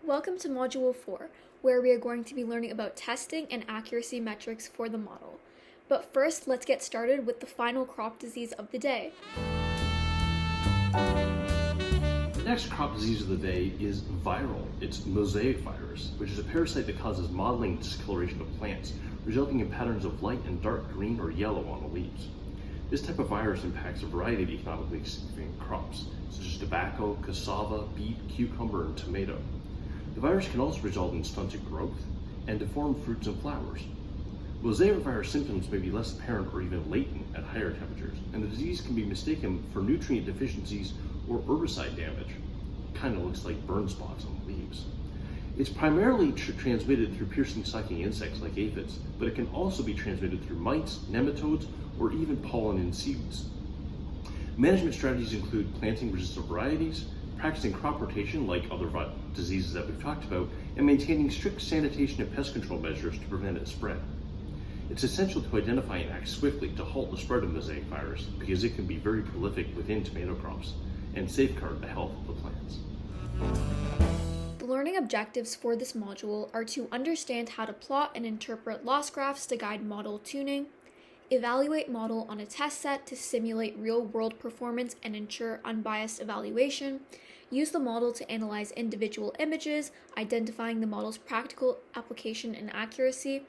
Welcome to Module 4, where we are going to be learning about testing and accuracy metrics for the model. But first, let's get started with the final crop disease of the day. The next crop disease of the day is viral. It's mosaic virus, which is a parasite that causes mottling and discoloration of plants, resulting in patterns of light and dark green or yellow on the leaves. This type of virus impacts a variety of economically significant crops, such as tobacco, cassava, beet, cucumber, and tomato. The virus can also result in stunted growth and deformed fruits and flowers. Mosaic virus symptoms may be less apparent or even latent at higher temperatures, and the disease can be mistaken for nutrient deficiencies or herbicide damage. It kind of looks like burn spots on the leaves. It's primarily transmitted through piercing sucking insects like aphids, but it can also be transmitted through mites, nematodes, or even pollen in seeds. Management strategies include planting resistant varieties, practicing crop rotation like other diseases that we've talked about, and maintaining strict sanitation and pest control measures to prevent its spread. It's essential to identify and act swiftly to halt the spread of mosaic virus because it can be very prolific within tomato crops and safeguard the health of the plants. The learning objectives for this module are to understand how to plot and interpret loss graphs to guide model tuning, evaluate model on a test set to simulate real-world performance and ensure unbiased evaluation, use the model to analyze individual images, identifying the model's practical application and accuracy,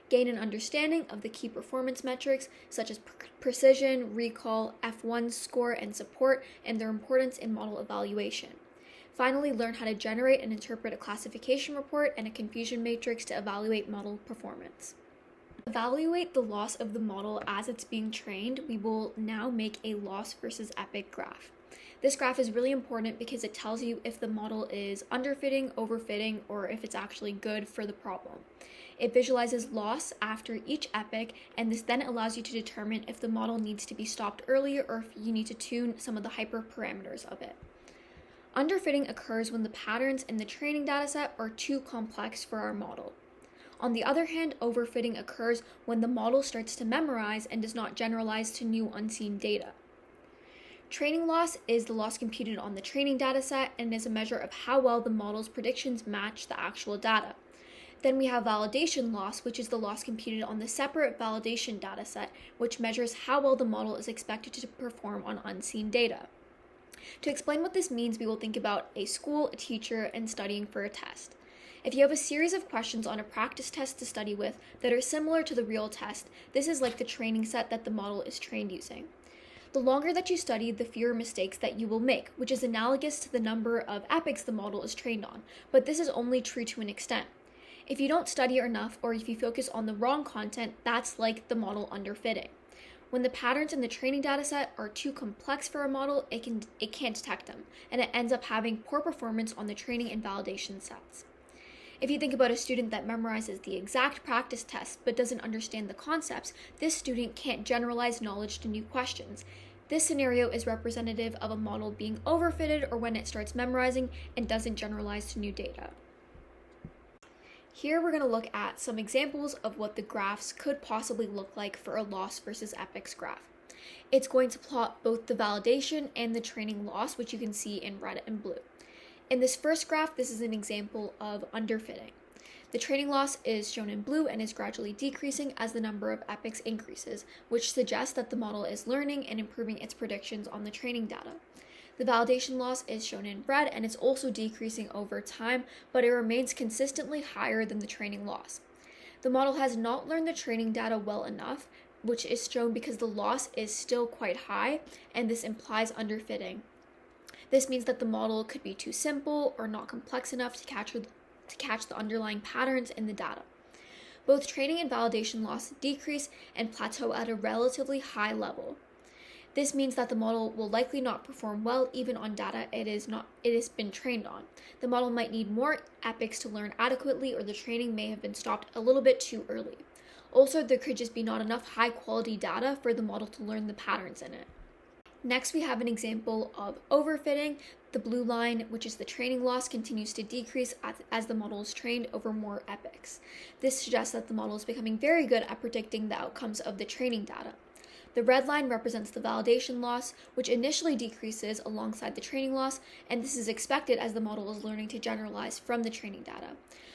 gain an understanding of the key performance metrics such as precision, recall, F1 score, and support, and their importance in model evaluation. Finally, learn how to generate and interpret a classification report and a confusion matrix to evaluate model performance. To evaluate the loss of the model as it's being trained, we will now make a loss versus epic graph. This graph is really important because it tells you if the model is underfitting, overfitting, or if it's actually good for the problem. It visualizes loss after each epoch, and this then allows you to determine if the model needs to be stopped earlier or if you need to tune some of the hyperparameters of it. Underfitting occurs when the patterns in the training dataset are too complex for our model. On the other hand, overfitting occurs when the model starts to memorize and does not generalize to new unseen data. Training loss is the loss computed on the training dataset and is a measure of how well the model's predictions match the actual data. Then we have validation loss, which is the loss computed on the separate validation dataset, which measures how well the model is expected to perform on unseen data. To explain what this means, we will think about a school, a teacher, and studying for a test. If you have a series of questions on a practice test to study with that are similar to the real test, this is like the training set that the model is trained using. The longer that you study, the fewer mistakes that you will make, which is analogous to the number of epochs the model is trained on, but this is only true to an extent. If you don't study enough, or if you focus on the wrong content, that's like the model underfitting. When the patterns in the training dataset are too complex for a model, it can't detect them, and it ends up having poor performance on the training and validation sets. If you think about a student that memorizes the exact practice test but doesn't understand the concepts, this student can't generalize knowledge to new questions. This scenario is representative of a model being overfitted or when it starts memorizing and doesn't generalize to new data. Here we're going to look at some examples of what the graphs could possibly look like for a loss versus epochs graph. It's going to plot both the validation and the training loss, which you can see in red and blue. In this first graph, this is an example of underfitting. The training loss is shown in blue and is gradually decreasing as the number of epochs increases, which suggests that the model is learning and improving its predictions on the training data. The validation loss is shown in red and it's also decreasing over time, but it remains consistently higher than the training loss. The model has not learned the training data well enough, which is shown because the loss is still quite high, and this implies underfitting. This means that the model could be too simple or not complex enough to catch the underlying patterns in the data. Both training and validation loss decrease and plateau at a relatively high level. This means that the model will likely not perform well even on data it has been trained on. The model might need more epochs to learn adequately, or the training may have been stopped a little bit too early. Also, there could just be not enough high quality data for the model to learn the patterns in it. Next, we have an example of overfitting. The blue line, which is the training loss, continues to decrease as the model is trained over more epochs. This suggests that the model is becoming very good at predicting the outcomes of the training data. The red line represents the validation loss, which initially decreases alongside the training loss, and this is expected as the model is learning to generalize from the training data.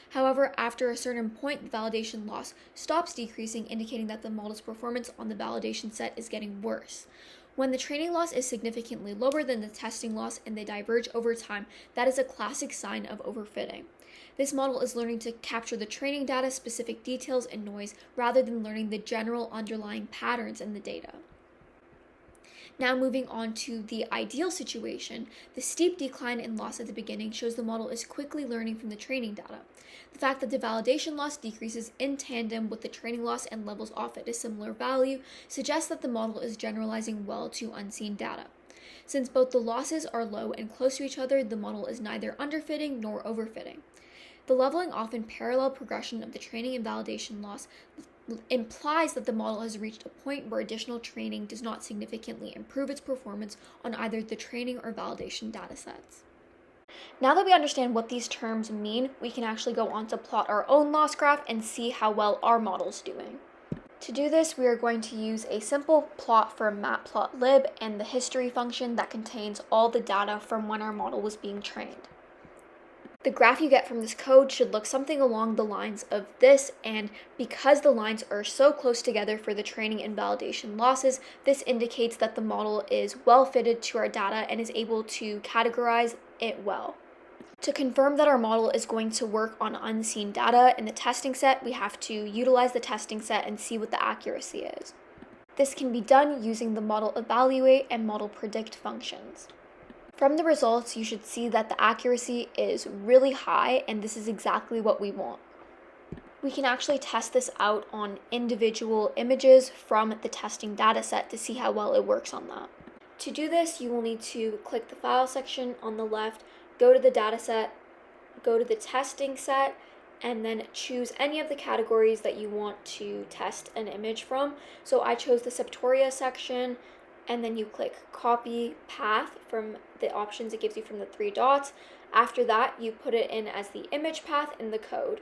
However, after a certain point, the validation loss stops decreasing, indicating that the model's performance on the validation set is getting worse. When the training loss is significantly lower than the testing loss and they diverge over time, that is a classic sign of overfitting. This model is learning to capture the training data, specific details, and noise rather than learning the general underlying patterns in the data. Now moving on to the ideal situation, the steep decline in loss at the beginning shows the model is quickly learning from the training data. The fact that the validation loss decreases in tandem with the training loss and levels off at a similar value suggests that the model is generalizing well to unseen data. Since both the losses are low and close to each other, the model is neither underfitting nor overfitting. The leveling off and parallel progression of the training and validation loss implies that the model has reached a point where additional training does not significantly improve its performance on either the training or validation datasets. Now that we understand what these terms mean, we can actually go on to plot our own loss graph and see how well our model is doing. To do this, we are going to use a simple plot for matplotlib and the history function that contains all the data from when our model was being trained. The graph you get from this code should look something along the lines of this, and because the lines are so close together for the training and validation losses, this indicates that the model is well fitted to our data and is able to categorize it well. To confirm that our model is going to work on unseen data in the testing set, we have to utilize the testing set and see what the accuracy is. This can be done using the model evaluate and model predict functions. From the results, you should see that the accuracy is really high, and this is exactly what we want. We can actually test this out on individual images from the testing dataset to see how well it works on that. To do this, you will need to click the file section on the left, go to the dataset, go to the testing set, and then choose any of the categories that you want to test an image from. So I chose the Septoria section, and then you click copy path from the options it gives you from the 3 dots. After that, you put it in as the image path in the code.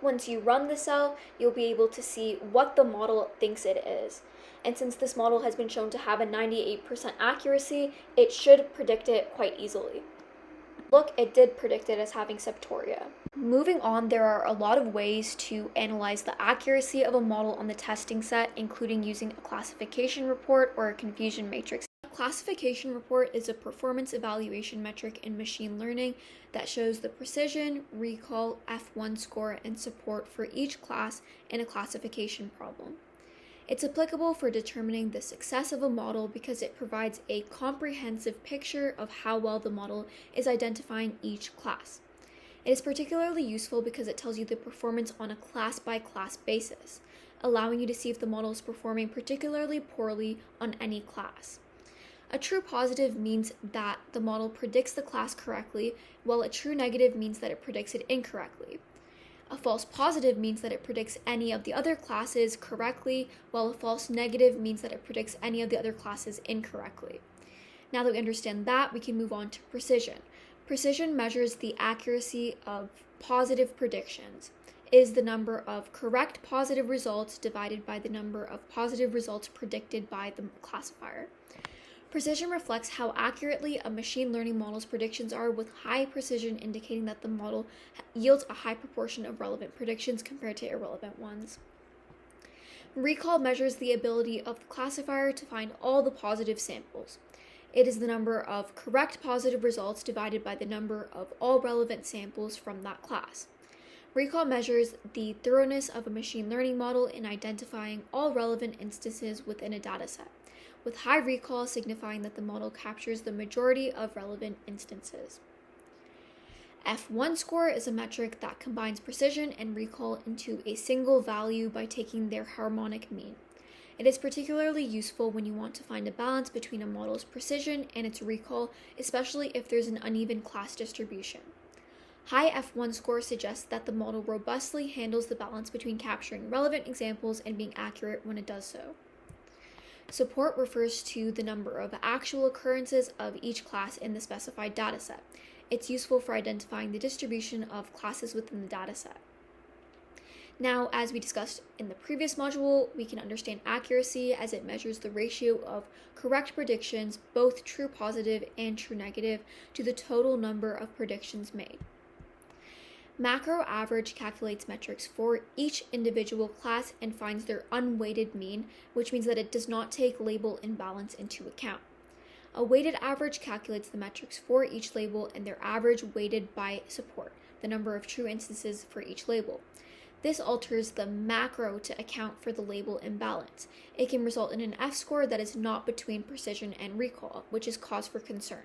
Once you run the cell, you'll be able to see what the model thinks it is. And since this model has been shown to have a 98% accuracy, it should predict it quite easily. Look, it did predict it as having Septoria. Moving on, there are a lot of ways to analyze the accuracy of a model on the testing set, including using a classification report or a confusion matrix. A classification report is a performance evaluation metric in machine learning that shows the precision, recall, F1 score, and support for each class in a classification problem. It's applicable for determining the success of a model because it provides a comprehensive picture of how well the model is identifying each class. It is particularly useful because it tells you the performance on a class-by-class basis, allowing you to see if the model is performing particularly poorly on any class. A true positive means that the model predicts the class correctly, while a true negative means that it predicts it incorrectly. A false positive means that it predicts any of the other classes correctly, while a false negative means that it predicts any of the other classes incorrectly. Now that we understand that, we can move on to precision. Precision measures the accuracy of positive predictions. It is the number of correct positive results divided by the number of positive results predicted by the classifier. Precision reflects how accurately a machine learning model's predictions are, with high precision indicating that the model yields a high proportion of relevant predictions compared to irrelevant ones. Recall measures the ability of the classifier to find all the positive samples. It is the number of correct positive results divided by the number of all relevant samples from that class. Recall measures the thoroughness of a machine learning model in identifying all relevant instances within a dataset, with high recall signifying that the model captures the majority of relevant instances. F1 score is a metric that combines precision and recall into a single value by taking their harmonic mean. It is particularly useful when you want to find a balance between a model's precision and its recall, especially if there's an uneven class distribution. High F1 score suggests that the model robustly handles the balance between capturing relevant examples and being accurate when it does so. Support refers to the number of actual occurrences of each class in the specified dataset. It's useful for identifying the distribution of classes within the dataset. Now, as we discussed in the previous module, we can understand accuracy as it measures the ratio of correct predictions, both true positive and true negative, to the total number of predictions made. Macro average calculates metrics for each individual class and finds their unweighted mean, which means that it does not take label imbalance into account. A weighted average calculates the metrics for each label and their average weighted by support, the number of true instances for each label. This alters the macro to account for the label imbalance. It can result in an F-score that is not between precision and recall, which is cause for concern.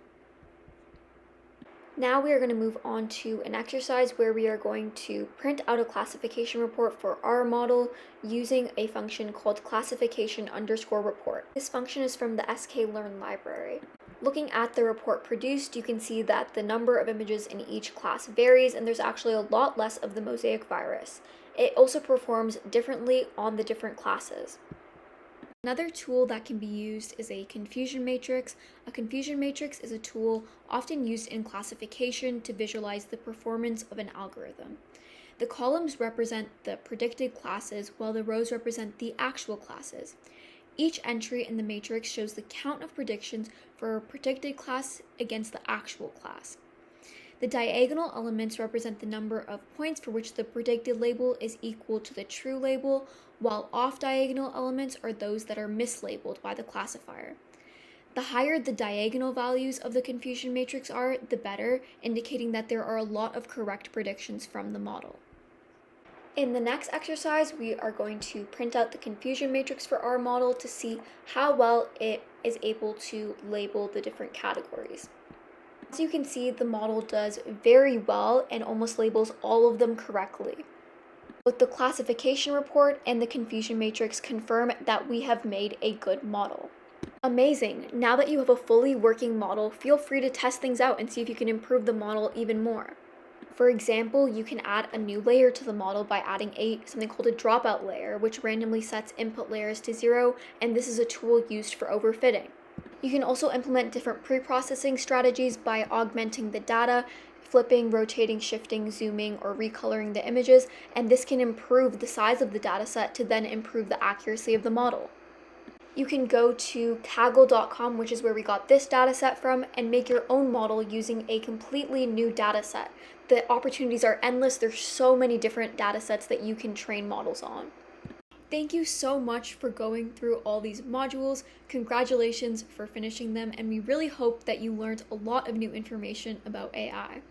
Now we are going to move on to an exercise where we are going to print out a classification report for our model using a function called classification_report. This function is from the sklearn library. Looking at the report produced, you can see that the number of images in each class varies, and there's actually a lot less of the mosaic virus. It also performs differently on the different classes. Another tool that can be used is a confusion matrix. A confusion matrix is a tool often used in classification to visualize the performance of an algorithm. The columns represent the predicted classes, while the rows represent the actual classes. Each entry in the matrix shows the count of predictions for a predicted class against the actual class. The diagonal elements represent the number of points for which the predicted label is equal to the true label, while off-diagonal elements are those that are mislabeled by the classifier. The higher the diagonal values of the confusion matrix are, the better, indicating that there are a lot of correct predictions from the model. In the next exercise, we are going to print out the confusion matrix for our model to see how well it is able to label the different categories. As you can see, the model does very well and almost labels all of them correctly. Both the classification report and the confusion matrix confirm that we have made a good model. Amazing! Now that you have a fully working model, feel free to test things out and see if you can improve the model even more. For example, you can add a new layer to the model by adding something called a dropout layer, which randomly sets input layers to 0, and this is a tool used for overfitting. You can also implement different pre-processing strategies by augmenting the data, flipping, rotating, shifting, zooming, or recoloring the images, and this can improve the size of the dataset to then improve the accuracy of the model. You can go to kaggle.com, which is where we got this dataset from, and make your own model using a completely new dataset. The opportunities are endless. There's so many different datasets that you can train models on. Thank you so much for going through all these modules. Congratulations for finishing them, and we really hope that you learned a lot of new information about AI.